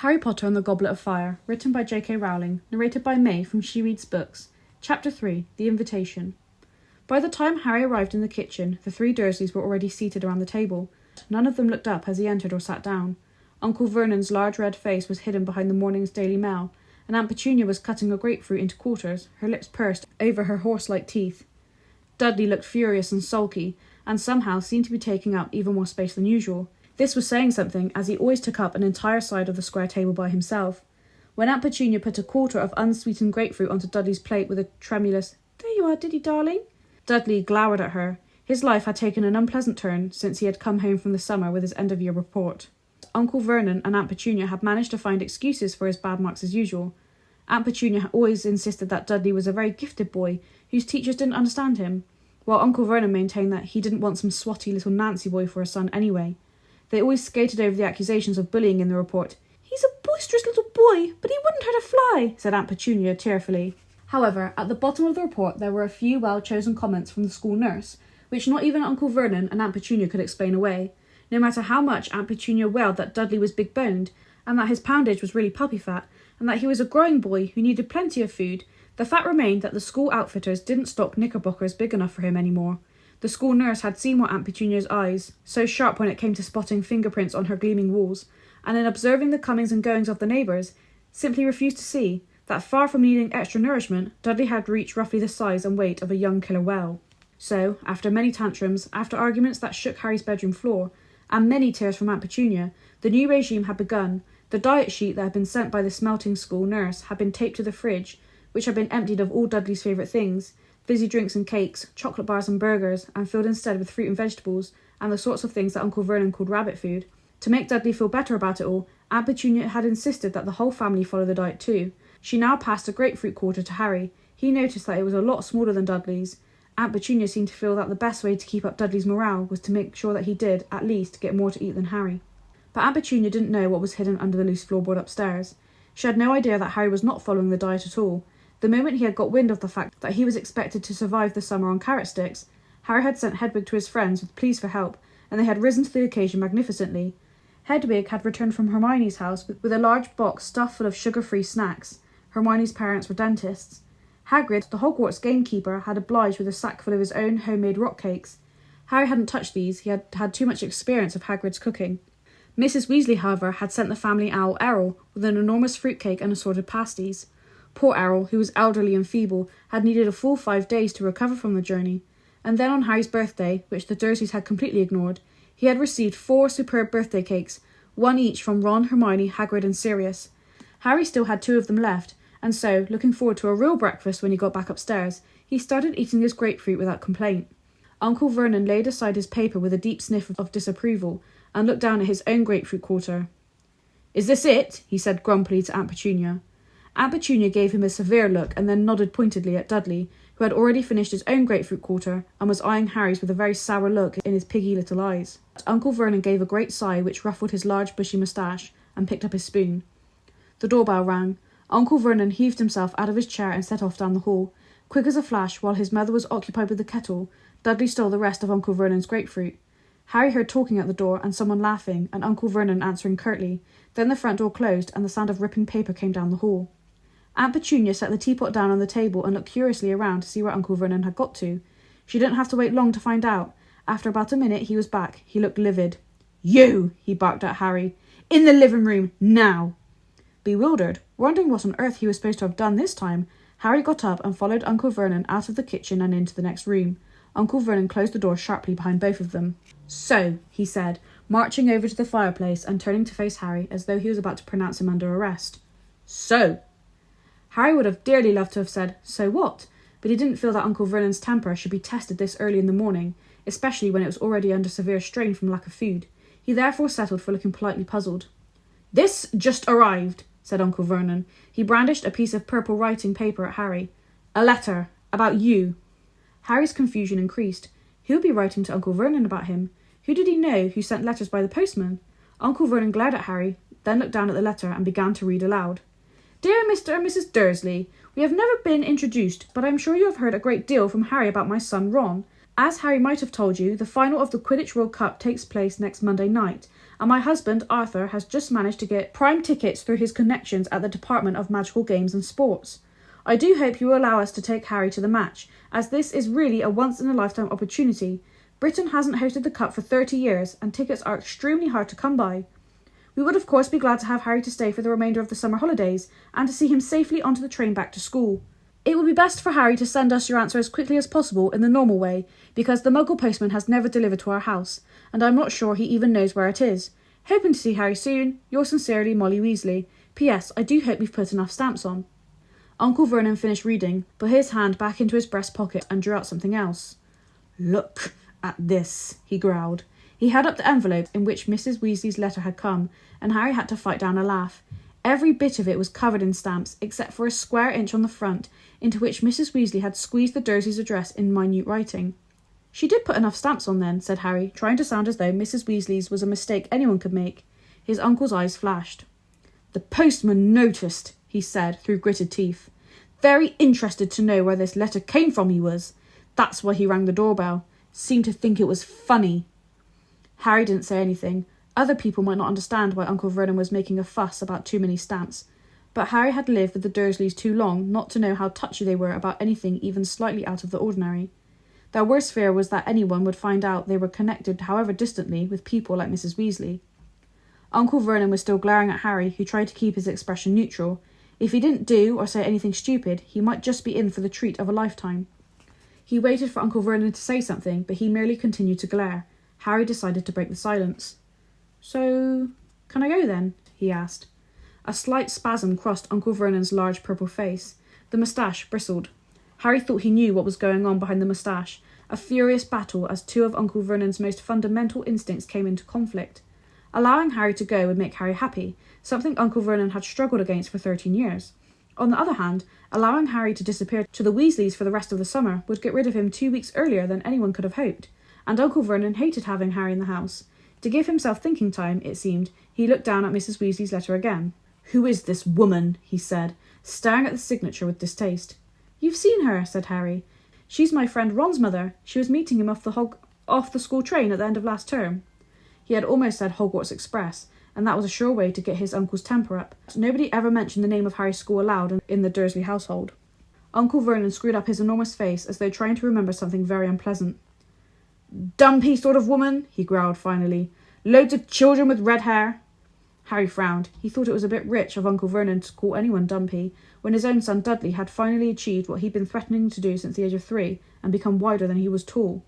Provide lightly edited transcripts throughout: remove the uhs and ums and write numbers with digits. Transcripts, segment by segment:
Harry Potter and the Goblet of Fire, written by J.K. Rowling, narrated by May from SheReadsBooks. Chapter 3, The Invitation. By the time Harry arrived in the kitchen, the three Dursleys were already seated around the table. None of them looked up as he entered or sat down. Uncle Vernon's large red face was hidden behind the morning's Daily Mail, and Aunt Petunia was cutting a grapefruit into quarters, her lips pursed over her horse-like teeth. Dudley looked furious and sulky, and somehow seemed to be taking up even more space than usual. This was saying something, as he always took up an entire side of the square table by himself. When Aunt Petunia put a quarter of unsweetened grapefruit onto Dudley's plate with a tremulous, "There you are, Diddy darling," Dudley glowered at her. His life had taken an unpleasant turn since he had come home from the summer with his end-of-year report. Uncle Vernon and Aunt Petunia had managed to find excuses for his bad marks as usual. Aunt Petunia had always insisted that Dudley was a very gifted boy whose teachers didn't understand him, while Uncle Vernon maintained that he didn't want some swotty little Nancy boy for a son anyway. They always skated over the accusations of bullying in the report. "He's a boisterous little boy, but he wouldn't hurt a fly," said Aunt Petunia tearfully. However, at the bottom of the report there were a few well-chosen comments from the school nurse, which not even Uncle Vernon and Aunt Petunia could explain away. No matter how much Aunt Petunia wailed that Dudley was big-boned, and that his poundage was really puppy fat, and that he was a growing boy who needed plenty of food, the fact remained that the school outfitters didn't stock knickerbockers big enough for him anymore. The school nurse had seen what Aunt Petunia's eyes, so sharp when it came to spotting fingerprints on her gleaming walls, and in observing the comings and goings of the neighbours, simply refused to see that far from needing extra nourishment, Dudley had reached roughly the size and weight of a young killer whale. So, after many tantrums, after arguments that shook Harry's bedroom floor, and many tears from Aunt Petunia, the new regime had begun. The diet sheet that had been sent by the smelting school nurse had been taped to the fridge, which had been emptied of all Dudley's favourite things, fizzy drinks and cakes, chocolate bars and burgers, and filled instead with fruit and vegetables, and the sorts of things that Uncle Vernon called rabbit food. To make Dudley feel better about it all, Aunt Petunia had insisted that the whole family follow the diet too. She now passed a grapefruit quarter to Harry. He noticed that it was a lot smaller than Dudley's. Aunt Petunia seemed to feel that the best way to keep up Dudley's morale was to make sure that he did, at least, get more to eat than Harry. But Aunt Petunia didn't know what was hidden under the loose floorboard upstairs. She had no idea that Harry was not following the diet at all. The moment he had got wind of the fact that he was expected to survive the summer on carrot sticks, Harry had sent Hedwig to his friends with pleas for help, and they had risen to the occasion magnificently. Hedwig had returned from Hermione's house with a large box stuffed full of sugar-free snacks. Hermione's parents were dentists. Hagrid, the Hogwarts gamekeeper, had obliged with a sack full of his own homemade rock cakes. Harry hadn't touched these, he had had too much experience of Hagrid's cooking. Mrs. Weasley, however, had sent the family owl Errol with an enormous fruitcake and assorted pasties. Poor Errol, who was elderly and feeble, had needed a full 5 days to recover from the journey. And then on Harry's birthday, which the Dursleys had completely ignored, he had received 4 superb birthday cakes, one each from Ron, Hermione, Hagrid and Sirius. Harry still had 2 of them left, and so, looking forward to a real breakfast when he got back upstairs, he started eating his grapefruit without complaint. Uncle Vernon laid aside his paper with a deep sniff of disapproval, and looked down at his own grapefruit quarter. "Is this it?" he said grumpily to Aunt Petunia. Aunt Petunia gave him a severe look and then nodded pointedly at Dudley, who had already finished his own grapefruit quarter and was eyeing Harry's with a very sour look in his piggy little eyes. Uncle Vernon gave a great sigh which ruffled his large bushy moustache and picked up his spoon. The doorbell rang. Uncle Vernon heaved himself out of his chair and set off down the hall. Quick as a flash, while his mother was occupied with the kettle, Dudley stole the rest of Uncle Vernon's grapefruit. Harry heard talking at the door and someone laughing, and Uncle Vernon answering curtly. Then the front door closed and the sound of ripping paper came down the hall. Aunt Petunia set the teapot down on the table and looked curiously around to see where Uncle Vernon had got to. She didn't have to wait long to find out. After about a minute he was back. He looked livid. "You!" he barked at Harry. "In the living room, now!" Bewildered, wondering what on earth he was supposed to have done this time, Harry got up and followed Uncle Vernon out of the kitchen and into the next room. Uncle Vernon closed the door sharply behind both of them. "So," he said, marching over to the fireplace and turning to face Harry as though he was about to pronounce him under arrest. "So!" Harry would have dearly loved to have said, "So what?" but he didn't feel that Uncle Vernon's temper should be tested this early in the morning, especially when it was already under severe strain from lack of food. He therefore settled for looking politely puzzled. "This just arrived," said Uncle Vernon. He brandished a piece of purple writing paper at Harry. "A letter. About you." Harry's confusion increased. Who would be writing to Uncle Vernon about him? Who did he know who sent letters by the postman? Uncle Vernon glared at Harry, then looked down at the letter and began to read aloud. "Dear Mr. and Mrs. Dursley, we have never been introduced, but I am sure you have heard a great deal from Harry about my son Ron. As Harry might have told you, the final of the Quidditch World Cup takes place next Monday night, and my husband, Arthur, has just managed to get prime tickets through his connections at the Department of Magical Games and Sports. I do hope you will allow us to take Harry to the match, as this is really a once-in-a-lifetime opportunity. Britain hasn't hosted the Cup for 30 years, and tickets are extremely hard to come by. We would of course be glad to have Harry to stay for the remainder of the summer holidays, and to see him safely onto the train back to school. It would be best for Harry to send us your answer as quickly as possible in the normal way, because the Muggle postman has never delivered to our house, and I'm not sure he even knows where it is. Hoping to see Harry soon. Yours sincerely, Molly Weasley. P.S. I do hope we've put enough stamps on. Uncle Vernon finished reading, put his hand back into his breast pocket and drew out something else. Look at this, he growled. He held up the envelope in which Mrs. Weasley's letter had come, and Harry had to fight down a laugh. Every bit of it was covered in stamps, except for a square inch on the front, into which Mrs. Weasley had squeezed the Dursleys' address in minute writing. She did put enough stamps on then, said Harry, trying to sound as though Mrs. Weasley's was a mistake anyone could make. His uncle's eyes flashed. The postman noticed, he said, through gritted teeth. Very interested to know where this letter came from, he was. That's why he rang the doorbell. Seemed to think it was funny. Harry didn't say anything. Other people might not understand why Uncle Vernon was making a fuss about too many stamps, but Harry had lived with the Dursleys too long not to know how touchy they were about anything even slightly out of the ordinary. Their worst fear was that anyone would find out they were connected, however distantly, with people like Mrs. Weasley. Uncle Vernon was still glaring at Harry, who tried to keep his expression neutral. If he didn't do or say anything stupid, he might just be in for the treat of a lifetime. He waited for Uncle Vernon to say something, but he merely continued to glare. Harry decided to break the silence. So, can I go then? He asked. A slight spasm crossed Uncle Vernon's large purple face. The moustache bristled. Harry thought he knew what was going on behind the moustache, a furious battle as two of Uncle Vernon's most fundamental instincts came into conflict. Allowing Harry to go would make Harry happy, something Uncle Vernon had struggled against for 13 years. On the other hand, allowing Harry to disappear to the Weasleys for the rest of the summer would get rid of him 2 weeks earlier than anyone could have hoped, and Uncle Vernon hated having Harry in the house. To give himself thinking time, it seemed, he looked down at Mrs. Weasley's letter again. Who is this woman? He said, staring at the signature with distaste. You've seen her, said Harry. She's my friend Ron's mother. She was meeting him off the school train at the end of last term. He had almost said Hogwarts Express, and that was a sure way to get his uncle's temper up. Nobody ever mentioned the name of Harry's school aloud in the Dursley household. Uncle Vernon screwed up his enormous face as though trying to remember something very unpleasant. Dumpy sort of woman, he growled finally. Loads of children with red hair. Harry frowned. He thought it was a bit rich of Uncle Vernon to call anyone dumpy, when his own son Dudley had finally achieved what he'd been threatening to do since the age of 3, and become wider than he was tall.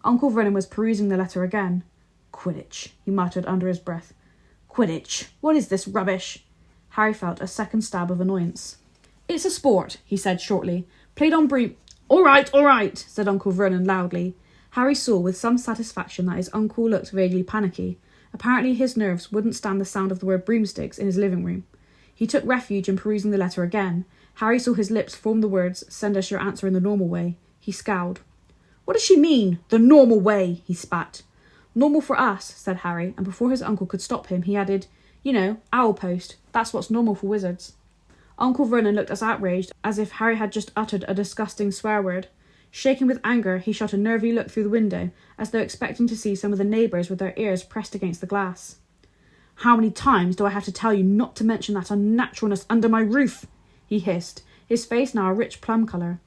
Uncle Vernon was perusing the letter again. Quidditch, he muttered under his breath. Quidditch, what is this rubbish? Harry felt a second stab of annoyance. It's a sport, he said shortly. Played on All right, said Uncle Vernon loudly. Harry saw with some satisfaction that his uncle looked vaguely panicky. Apparently his nerves wouldn't stand the sound of the word broomsticks in his living room. He took refuge in perusing the letter again. Harry saw his lips form the words, send us your answer in the normal way. He scowled. What does she mean, the normal way? He spat. Normal for us, said Harry, and before his uncle could stop him, he added, You know, owl post. That's what's normal for wizards. Uncle Vernon looked as outraged as if Harry had just uttered a disgusting swear word. Shaking with anger, he shot a nervy look through the window, as though expecting to see some of the neighbours with their ears pressed against the glass. How many times do I have to tell you not to mention that unnaturalness under my roof? He hissed, his face now a rich plum colour.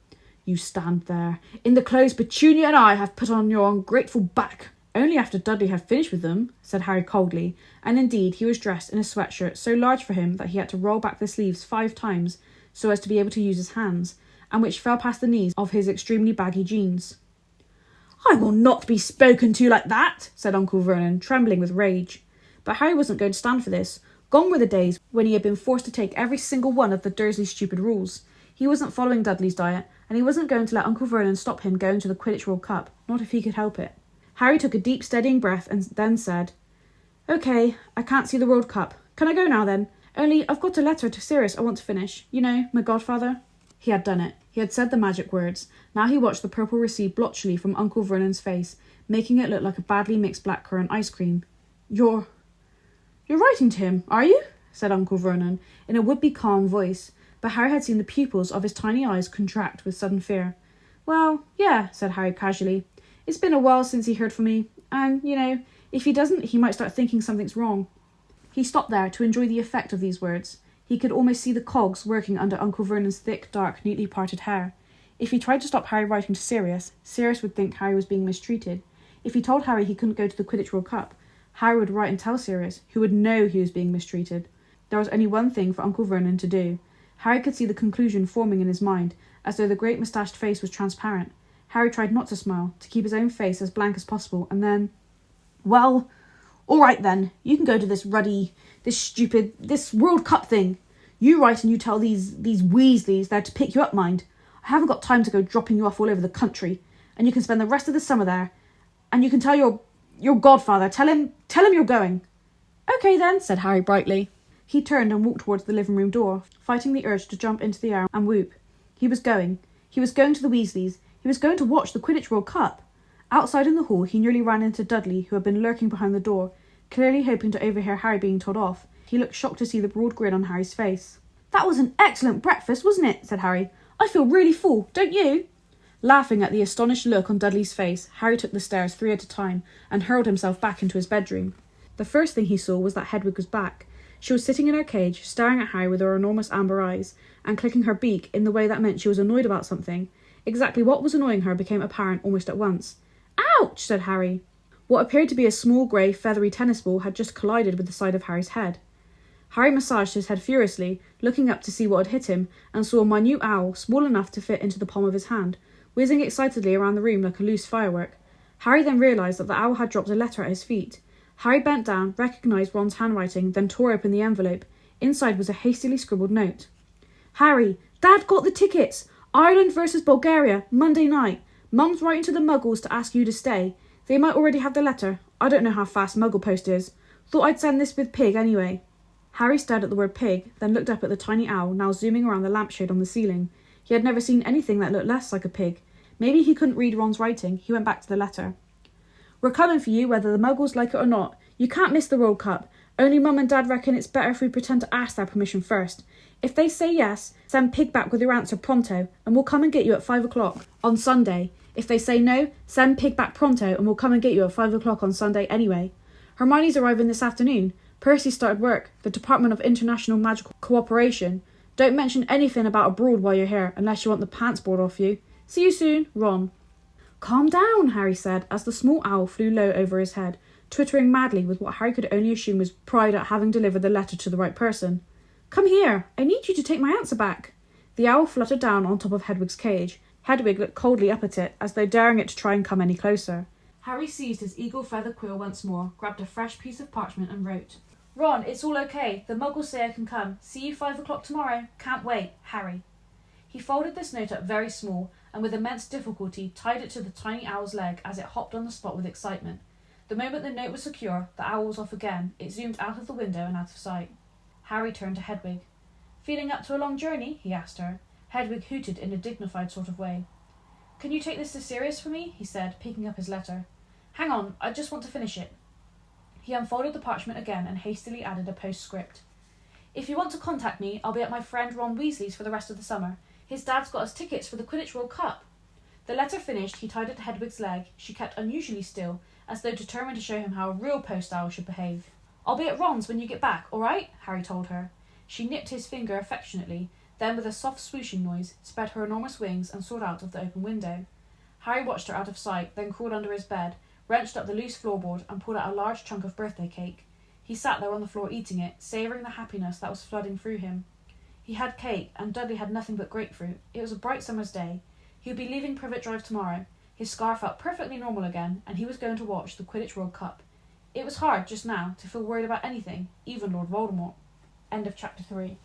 You stand there, in the clothes Petunia and I have put on your ungrateful back. Only after Dudley had finished with them, said Harry coldly, and indeed he was dressed in a sweatshirt so large for him that he had to roll back the sleeves 5 times so as to be able to use his hands, and which fell past the knees of his extremely baggy jeans. I will not be spoken to like that, said Uncle Vernon, trembling with rage. But Harry wasn't going to stand for this. Gone were the days when he had been forced to take every single one of the Dursley stupid rules. He wasn't following Dudley's diet, and he wasn't going to let Uncle Vernon stop him going to the Quidditch World Cup, not if he could help it. Harry took a deep, steadying breath and then said, OK, I can't see the World Cup. Can I go now then? Only I've got a letter to Sirius I want to finish. You know, my godfather. He had done it. He had said the magic words. Now he watched the purple recede blotchily from Uncle Vernon's face, making it look like a badly mixed blackcurrant ice cream. You're writing to him, are you? Said Uncle Vernon, in a would-be calm voice, but Harry had seen the pupils of his tiny eyes contract with sudden fear. Well, yeah, said Harry casually. It's been a while since he heard from me, and, if he doesn't, he might start thinking something's wrong. He stopped there to enjoy the effect of these words. He could almost see the cogs working under Uncle Vernon's thick, dark, neatly parted hair. If he tried to stop Harry writing to Sirius, Sirius would think Harry was being mistreated. If he told Harry he couldn't go to the Quidditch World Cup, Harry would write and tell Sirius, who would know he was being mistreated. There was only one thing for Uncle Vernon to do. Harry could see the conclusion forming in his mind, as though the great moustached face was transparent. Harry tried not to smile, to keep his own face as blank as possible, and then... Well, all right then, you can go to this World Cup thing. You write and you tell these Weasleys they're to pick you up, mind. I haven't got time to go dropping you off all over the country, and you can spend the rest of the summer there, and you can tell your godfather, tell him you're going. Okay then, said Harry brightly. He turned and walked towards the living room door, fighting the urge to jump into the air and whoop. He was going. He was going to the Weasleys. He was going to watch the Quidditch World Cup. Outside in the hall, he nearly ran into Dudley, who had been lurking behind the door, clearly hoping to overhear Harry being told off. He looked shocked to see the broad grin on Harry's face. That was an excellent breakfast, wasn't it? Said Harry. I feel really full, don't you? Laughing at the astonished look on Dudley's face, Harry took the stairs 3 at a time and hurled himself back into his bedroom. The first thing he saw was that Hedwig was back. She was sitting in her cage, staring at Harry with her enormous amber eyes, and clicking her beak in the way that meant she was annoyed about something. Exactly what was annoying her became apparent almost at once. Ouch! Said Harry. What appeared to be a small grey, feathery tennis ball had just collided with the side of Harry's head. Harry massaged his head furiously, looking up to see what had hit him, and saw a minute owl, small enough to fit into the palm of his hand, whizzing excitedly around the room like a loose firework. Harry then realised that the owl had dropped a letter at his feet. Harry bent down, recognised Ron's handwriting, then tore open the envelope. Inside was a hastily scribbled note. Harry, Dad got the tickets! Ireland versus Bulgaria, Monday night. Mum's writing to the Muggles to ask you to stay. They might already have the letter. I don't know how fast Muggle post is. Thought I'd send this with Pig anyway. Harry stared at the word pig, then looked up at the tiny owl now zooming around the lampshade on the ceiling. He had never seen anything that looked less like a pig. Maybe he couldn't read Ron's writing. He went back to the letter. We're coming for you, whether the Muggles like it or not. You can't miss the World Cup. Only Mum and Dad reckon it's better if we pretend to ask their permission first. If they say yes, send Pig back with your answer pronto, and we'll come and get you at 5 o'clock on Sunday. If they say no, send Pig back pronto, and we'll come and get you at 5 o'clock on Sunday anyway. Hermione's arriving this afternoon. Percy started work. The Department of International Magical Cooperation. Don't mention anything about abroad while you're here, unless you want the pants board off you. See you soon, Ron. Calm down, Harry said, as the small owl flew low over his head, twittering madly with what Harry could only assume was pride at having delivered the letter to the right person. Come here. I need you to take my answer back. The owl fluttered down on top of Hedwig's cage. Hedwig looked coldly up at it, as though daring it to try and come any closer. Harry seized his eagle feather quill once more, grabbed a fresh piece of parchment and wrote, Ron, it's all okay. The Muggles say I can come. See you 5 o'clock tomorrow. Can't wait. Harry. He folded this note up very small, and with immense difficulty tied it to the tiny owl's leg as it hopped on the spot with excitement. The moment the note was secure, the owl was off again. It zoomed out of the window and out of sight. Harry turned to Hedwig. Feeling up to a long journey? He asked her. Hedwig hooted in a dignified sort of way. Can you take this to Sirius for me? He said, picking up his letter. Hang on, I just want to finish it. He unfolded the parchment again and hastily added a postscript. If you want to contact me, I'll be at my friend Ron Weasley's for the rest of the summer. His dad's got us tickets for the Quidditch World Cup. The letter finished, he tied it to Hedwig's leg. She kept unusually still, as though determined to show him how a real post owl should behave. I'll be at Ron's when you get back, all right? Harry told her. She nipped his finger affectionately, then with a soft swooshing noise, spread her enormous wings and soared out of the open window. Harry watched her out of sight, then crawled under his bed, wrenched up the loose floorboard and pulled out a large chunk of birthday cake. He sat there on the floor eating it, savouring the happiness that was flooding through him. He had cake, and Dudley had nothing but grapefruit. It was a bright summer's day. He would be leaving Privet Drive tomorrow. His scar felt perfectly normal again, and he was going to watch the Quidditch World Cup. It was hard, just now, to feel worried about anything, even Lord Voldemort. End of chapter 3.